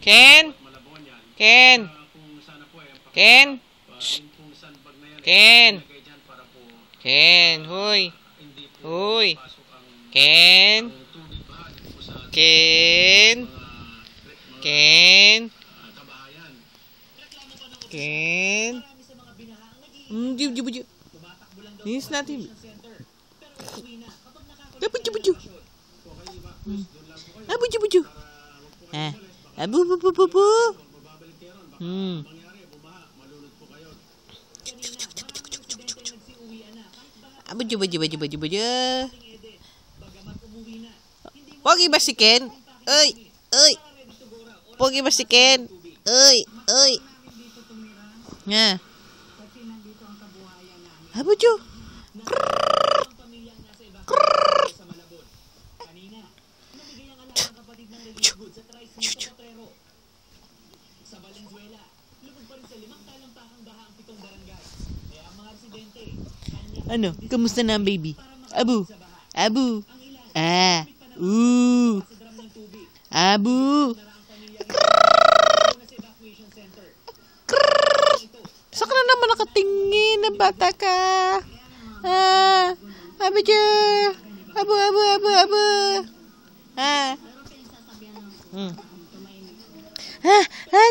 Ken? Ken? Ken? Shh. Ken? Ken? Hoy. Hoy. Ken? Ken? Ken? Ken? Buju. Linis natin. Buju. Buju. Bubu. Buju. Pogi ba si Ken? Uy. Pogi ba si Ken? Uy. Nga. Buju. Sa Valenzuela, lubog pa rin sa 5 talampakang baha ang 7 barangay. Kaya ang mga residente, Ano? Kamusta na ang baby? Abu. Abu. Saan ka na naman nakatingin na bata ka? Abu.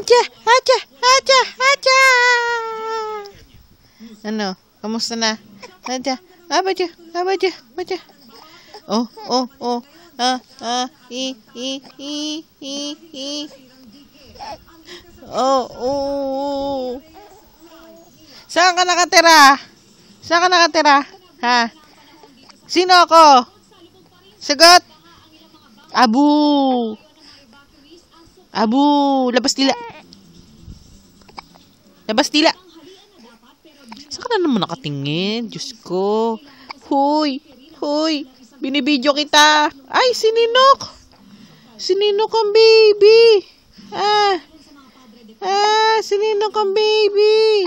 Acha. Ano? Kamusta na? Acha. Abaja. Oh. Oh. Saan ka nakatira? Ha? Sino ako? Sagot. Abu. Labas dila. Saan ka na naman nakatingin? Diyos ko. Hoy. Binibidyo kita. Ay, sininok ang baby. Sininok ang baby.